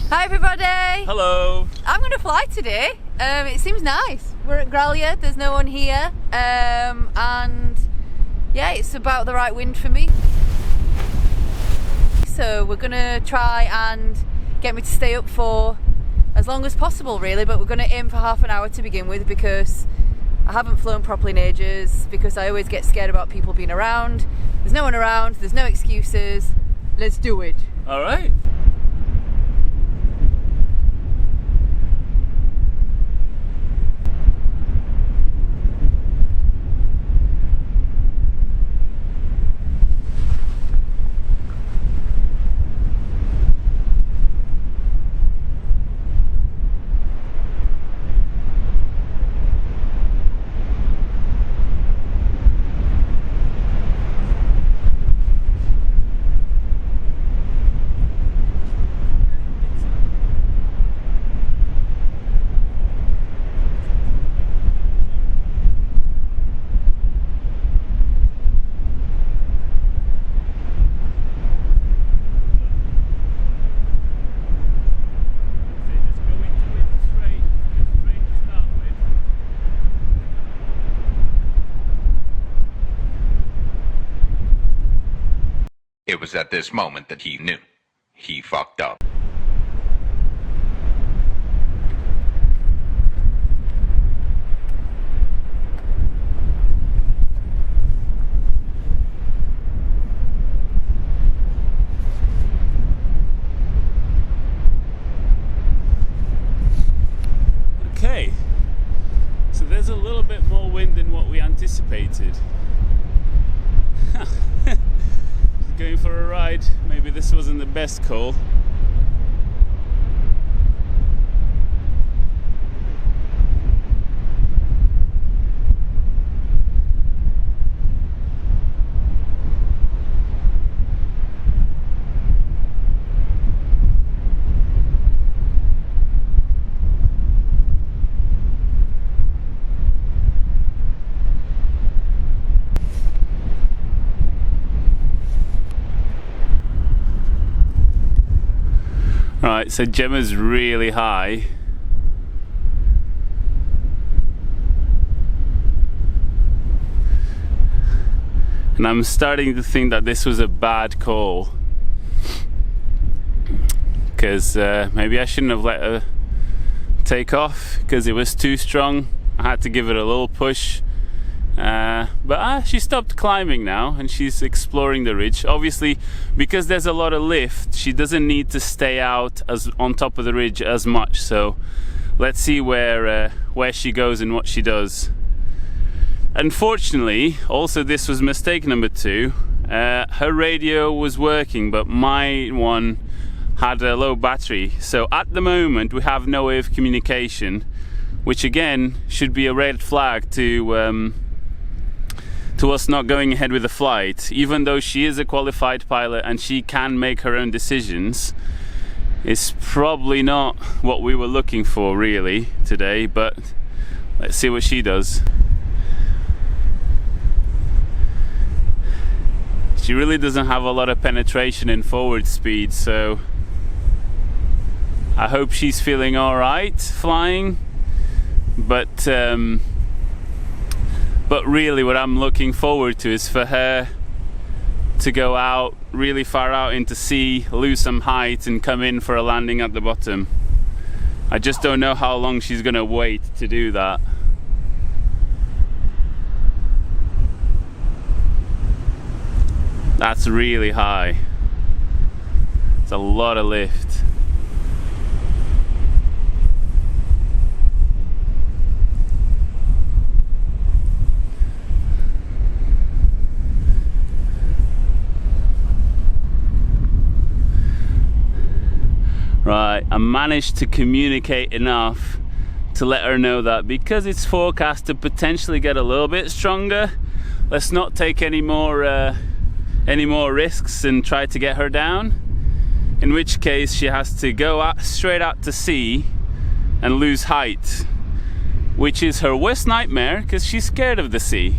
Hi everybody! Hello! I'm going to fly today. It seems nice. We're at Growlithe, there's no one here, and yeah, it's about the right wind for me. So we're going to try and get me to stay up for as long as possible really, but we're going to aim for half an hour to begin with because I haven't flown properly in ages, because I always get scared about people being around. There's no one around, there's no excuses. Let's do it. Alright. It was at this moment that he knew. He fucked up. Okay, so there's a little bit more wind than what we anticipated. Going for a ride. Maybe this wasn't the best call. Right, so Gemma's really high. And I'm starting to think that this was a bad call. Because maybe I shouldn't have let her take off because it was too strong. I had to give it a little push. But she stopped climbing now and she's exploring the ridge. Obviously, because there's a lot of lift, she doesn't need to stay out as on top of the ridge as much. So let's see where she goes and what she does. Unfortunately, also this was mistake number 2. Her radio was working, but my one had a low battery. So at the moment we have no way of communication, which again should be a red flag to us not going ahead with the flight. Even though she is a qualified pilot and she can make her own decisions, it's probably not what we were looking for really today, but let's see what she does. She really doesn't have a lot of penetration in forward speed, so I hope she's feeling alright flying, but really what I'm looking forward to is for her to go out really far out into sea, lose some height and come in for a landing at the bottom. I just don't know how long she's gonna wait to do that. That's really high. It's a lot of lift. Right, I managed to communicate enough to let her know that because it's forecast to potentially get a little bit stronger, let's not take any more risks and try to get her down. In which case she has to go out, straight out to sea and lose height, which is her worst nightmare because she's scared of the sea.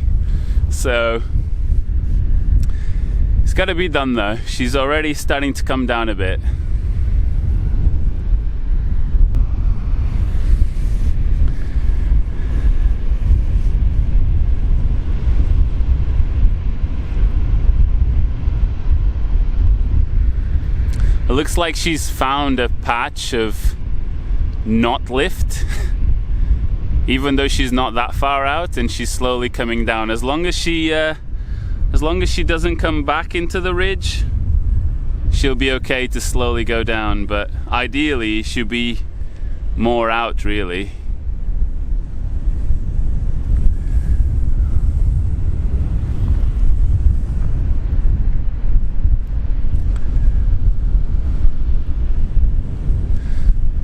So It's got to be done though. She's already starting to come down a bit. It looks like she's found a patch of not lift, even though she's not that far out, and she's slowly coming down. As long as she doesn't come back into the ridge, she'll be okay to slowly go down. But ideally, she'll be more out, really.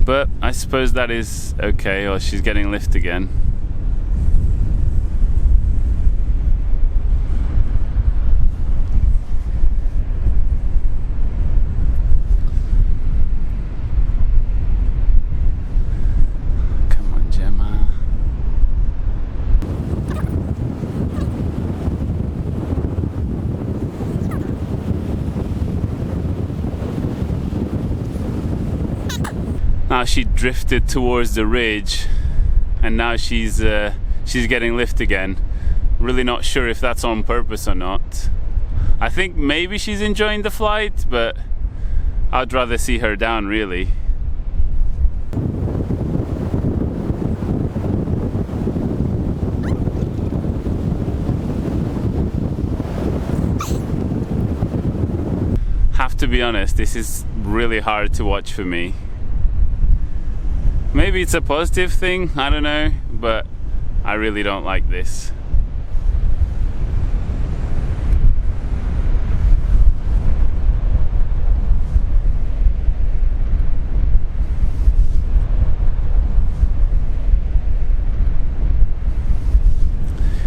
But I suppose that is okay, or she's getting lift again. Come on, Gemma. Now she drifted towards the ridge, and now she's getting lift again. Really not sure if that's on purpose or not. I think maybe she's enjoying the flight, but I'd rather see her down, really. Have to be honest, this is really hard to watch for me. Maybe it's a positive thing, I don't know, but I really don't like this.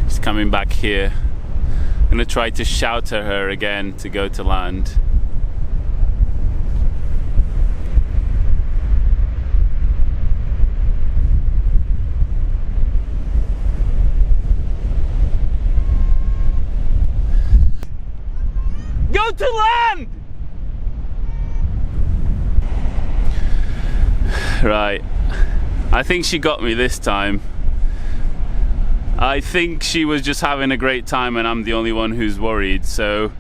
She's coming back here. I'm gonna try to shout at her again to go to land. Go to land! Right, I think she got me this time. I think she was just having a great time and I'm the only one who's worried, so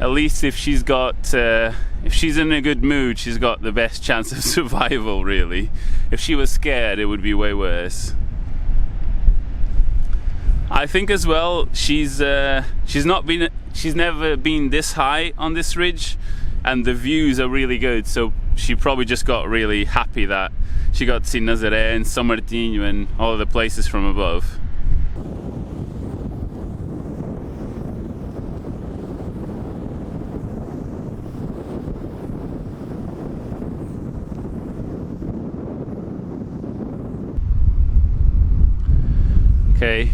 at least if she's in a good mood, she's got the best chance of survival, really. If she was scared, it would be way worse. I think as well, she's never been this high on this ridge, and the views are really good, so she probably just got really happy that she got to see Nazaré and São Martinho and all of the places from above. Okay.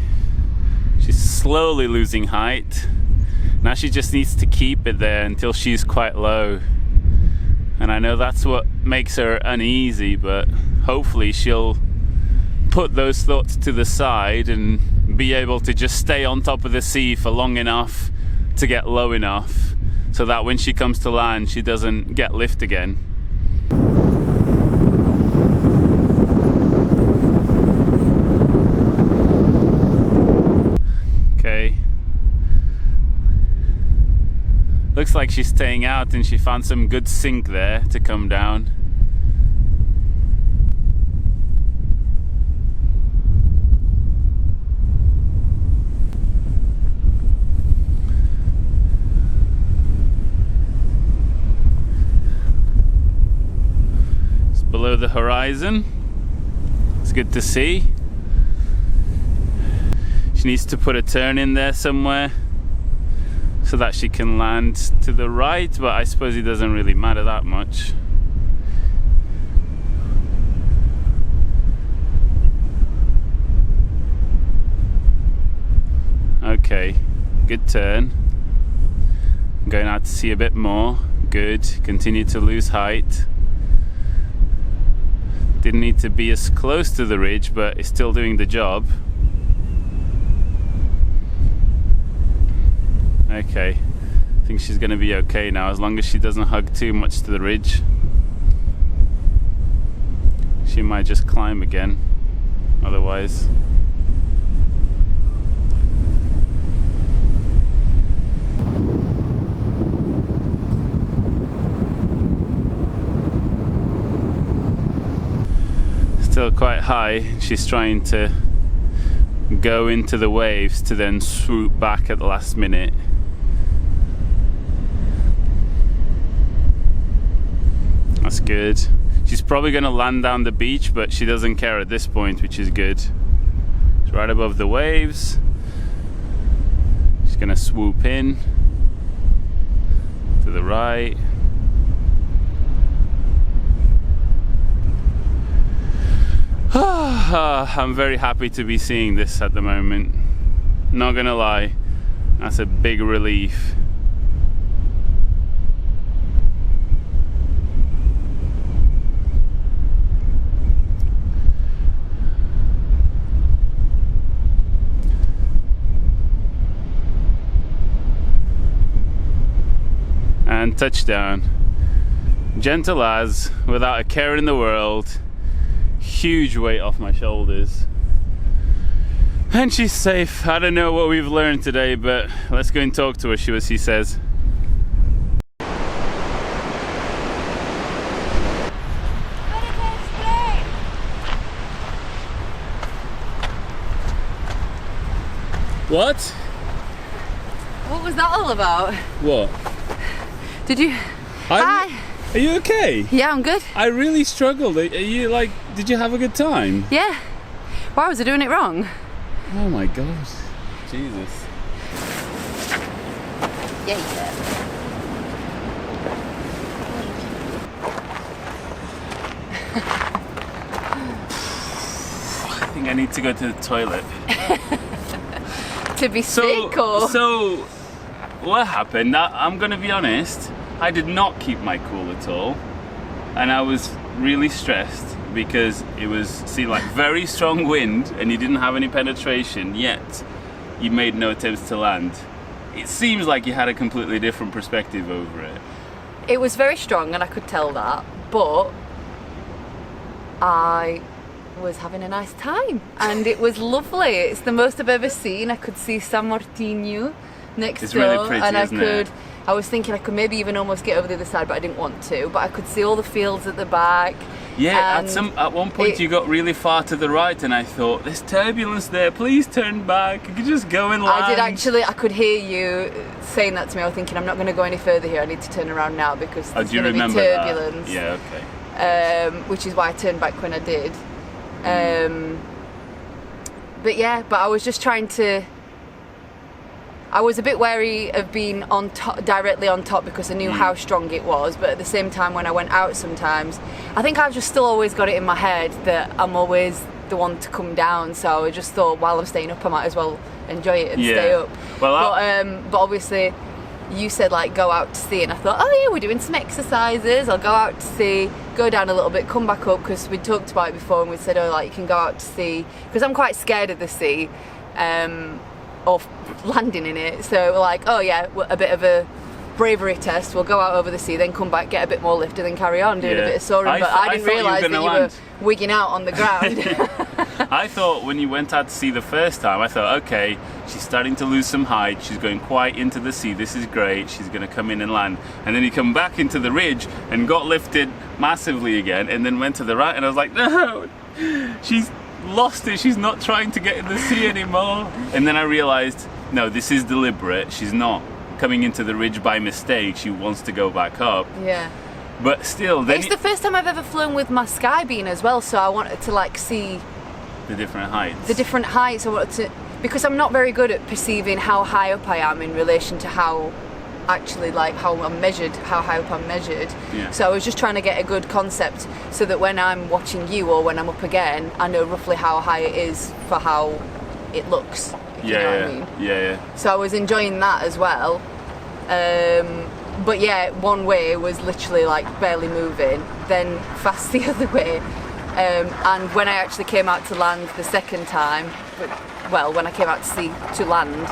She's slowly losing height. Now she just needs to keep it there until she's quite low. And I know that's what makes her uneasy, but hopefully she'll put those thoughts to the side and be able to just stay on top of the sea for long enough to get low enough so that when she comes to land, she doesn't get lift again. Looks like she's staying out and she found some good sink there to come down. It's below the horizon. It's good to see. She needs to put a turn in there somewhere so that she can land to the right, but I suppose it doesn't really matter that much. Okay, good turn. I'm going out to see a bit more. Good, continue to lose height. Didn't need to be as close to the ridge, but it's still doing the job. Okay, think she's going to be okay now, as long as she doesn't hug too much to the ridge. She might just climb again, otherwise. Still quite high. She's trying to go into the waves to then swoop back at the last minute. That's good. She's probably going to land down the beach, but she doesn't care at this point, which is good. It's right above the waves. She's going to swoop in to the right. I'm very happy to be seeing this at the moment. Not gonna lie, that's a big relief. And touchdown. Gentle as, without a care in the world. Huge weight off my shoulders. And she's safe. I don't know what we've learned today, but let's go and talk to her, see what she says. What? What was that all about? What? Did you... Hi! Are you okay? Yeah, I'm good. I really struggled. Are you like, did you have a good time? Yeah. Why was I doing it wrong? Oh my God. Jesus. Yeah, you said. I think I need to go to the toilet. To be sick or? So, what happened? I'm gonna be honest. I did not keep my cool at all, and I was really stressed because it was like very strong wind and you didn't have any penetration, yet you made no attempts to land. It seems like you had a completely different perspective over it. It was very strong and I could tell that, but I was having a nice time and it was lovely. It's the most I've ever seen. I could see San Martino next it's door, really pretty, and isn't it? I was thinking I could maybe even almost get over the other side, but I didn't want to. But I could see all the fields at the back. Yeah, at one point you got really far to the right and I thought, there's turbulence there, please turn back. You could just go and land. I did actually, I could hear you saying that to me. I was thinking, I'm not going to go any further here. I need to turn around now because there's going to be turbulence. That? Yeah, okay. Which is why I turned back when I did. But yeah, but I was just trying to... I was a bit wary of being on top, directly on top, because I knew how strong it was, but at the same time when I went out sometimes, I think I've just still always got it in my head that I'm always the one to come down, so I just thought while I'm staying up I might as well enjoy it and stay up. Well, but obviously you said like go out to sea, and I thought, oh yeah, we're doing some exercises, I'll go out to sea, go down a little bit, come back up, because we talked about it before and we said, oh, like you can go out to sea, because I'm quite scared of the sea. Or landing in it, so we're like, oh yeah, a bit of a bravery test, we'll go out over the sea, then come back, get a bit more lift, and then carry on doing a bit of soaring. But I didn't realise that you were wigging out on the ground. I thought when you went out to sea the first time, I thought, okay, she's starting to lose some height, she's going quite into the sea, this is great, she's going to come in and land. And then you come back into the ridge and got lifted massively again, and then went to the right, and I was like, no, she's lost it, she's not trying to get in the sea anymore. And then I realized, no, this is deliberate, she's not coming into the ridge by mistake, she wants to go back up. Yeah. But still, then it's the first time I've ever flown with my sky beam as well, so I wanted to like see the different heights. The different heights. I wanted to, because I'm not very good at perceiving how high up I am in relation to how actually like how I'm measured, how high up I'm measured. Yeah. So I was just trying to get a good concept so that when I'm watching you or when I'm up again, I know roughly how high it is for how it looks. You know what I mean? Yeah. So I was enjoying that as well. But yeah, one way was literally like barely moving, then fast the other way. And when I actually came out to land the second time, well, when I came out to sea to land,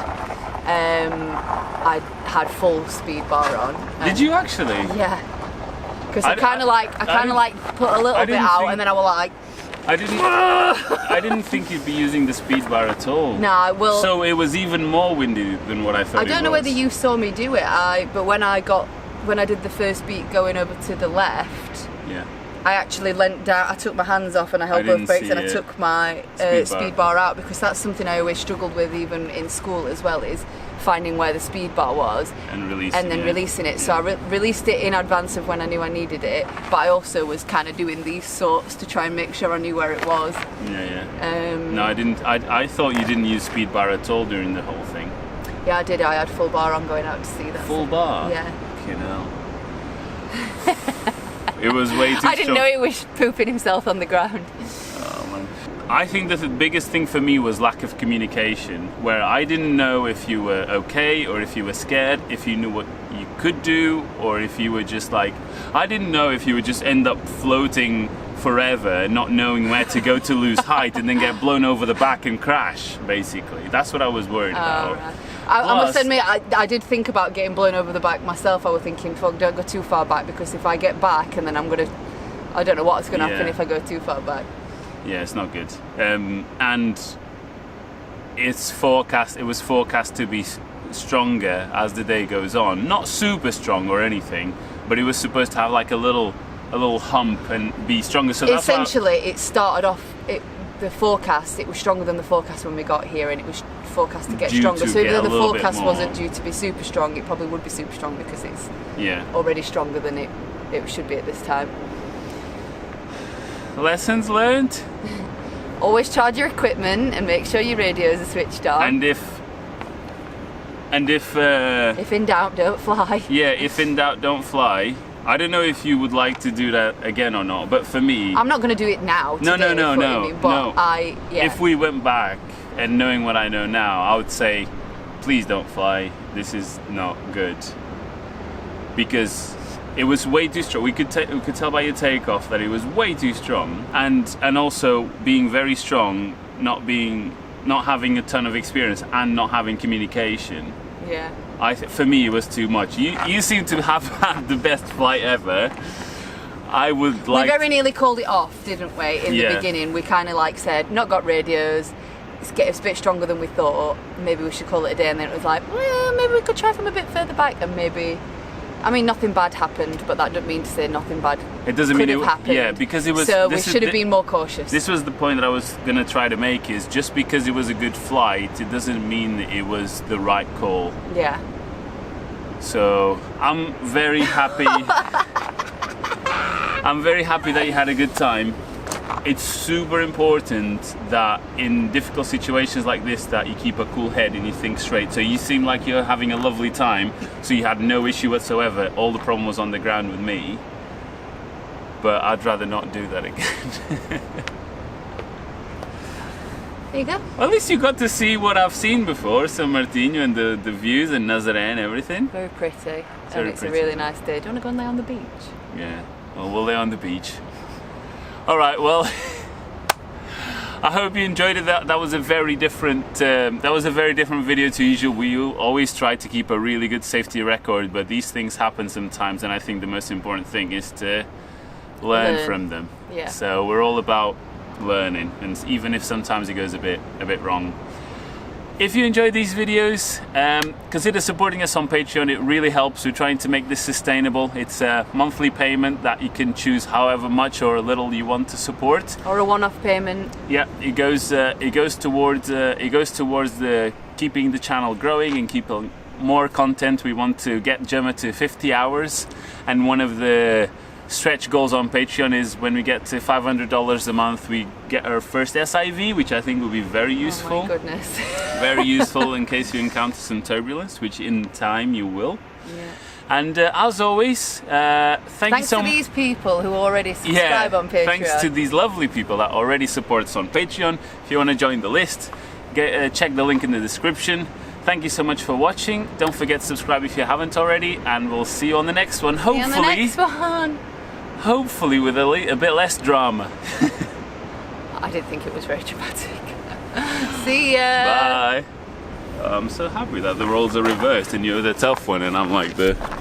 I had full speed bar on. Did you actually? Yeah. Because I kind of like put a little bit out, and then I was like. I didn't think you'd be using the speed bar at all. Nah, well. So it was even more windy than what I thought. I don't know whether you saw me do it. But when I did the first beat going over to the left, yeah, I actually leant down. I took my hands off and I held both brakes, and I took my speed bar out, because that's something I always struggled with, even in school as well, is finding where the speed bar was and releasing it. So I released it in advance of when I knew I needed it, but I also was kind of doing these sorts to try and make sure I knew where it was. No, I didn't. I thought you didn't use speed bar at all during the whole thing. Yeah, I did. I had full bar on going out to sea. Full bar? Yeah. You know. It was way too strong. I didn't know he was pooping himself on the ground. Oh, man. I think that the biggest thing for me was lack of communication, where I didn't know if you were okay or if you were scared, if you knew what you could do, or if you were just like, I didn't know if you would just end up floating forever, not knowing where to go to lose height, and then get blown over the back and crash, basically. That's what I was worried about. Right. I must admit, I did think about getting blown over the back myself. I was thinking, fuck, don't go too far back, because if I get back and then I don't know what's going to happen if I go too far back. Yeah, it's not good. And it was forecast to be stronger as the day goes on. Not super strong or anything, but it was supposed to have like a little hump and be stronger. So that's essentially, it started off, the forecast, it was stronger than the forecast when we got here, and it was forecast to get stronger. So even though the forecast wasn't due to be super strong, it probably would be super strong, because it's already stronger than it should be at this time. Lessons learned. Always charge your equipment and make sure your radios are switched on. And if in doubt, don't fly. Yeah, if in doubt, don't fly. I don't know if you would like to do that again or not, but for me, I'm not going to do it now. No. But if we went back and knowing what I know now, I would say, please don't fly. This is not good, because it was way too strong. We could tell by your takeoff that it was way too strong, and also being very strong, not having a ton of experience and not having communication. Yeah. For me, it was too much. You seem to have had the best flight ever. I would like. We very nearly called it off, didn't we? In the beginning, we kind of said, not got radios. It's a bit stronger than we thought. Maybe we should call it a day. And then it was like, well, maybe we could try from a bit further back, and maybe. I mean, nothing bad happened, but that doesn't mean to say nothing bad. It doesn't mean it happened. Yeah, because it was. So we should have been more cautious. This was the point that I was going to try to make: is just because it was a good flight, it doesn't mean that it was the right call. Yeah. So I'm very happy. I'm very happy that you had a good time. It's super important that in difficult situations like this that you keep a cool head and you think straight. So you seem like you're having a lovely time, so you had no issue whatsoever. All the problem was on the ground with me, but I'd rather not do that again. There you go. Well, at least you got to see what I've seen before, San Martino and the views and Nazaré and everything. Very pretty. And it's a really nice day. Do you want to go and lay on the beach? Yeah, well, we'll lay on the beach. All right, well, I hope you enjoyed it. That was a very different video to usual. We always try to keep a really good safety record, but these things happen sometimes, and I think the most important thing is to learn from them. Yeah. So we're all about learning, and even if sometimes it goes a bit wrong. If you enjoyed these videos, consider supporting us on Patreon. It really helps. We're trying to make this sustainable. It's a monthly payment that you can choose however much or little you want to support. Or a one-off payment. Yeah, it goes towards the keeping the channel growing and keeping more content. We want to get Gemma to 50 hours, and one of the stretch goals on Patreon is when we get to $500 a month, we get our first SIV, which I think will be very useful. Oh my goodness. Very useful in case you encounter some turbulence, which in time you will. Yeah. And as always, thanks to these people who already subscribe on Patreon. Thanks to these lovely people that already support us on Patreon. If you want to join the list, check the link in the description. Thank you so much for watching. Don't forget to subscribe if you haven't already, and we'll see you on the next one. Hopefully with a bit less drama. I didn't think it was very dramatic. See ya. Bye. I'm so happy that the roles are reversed and you're the tough one and I'm like the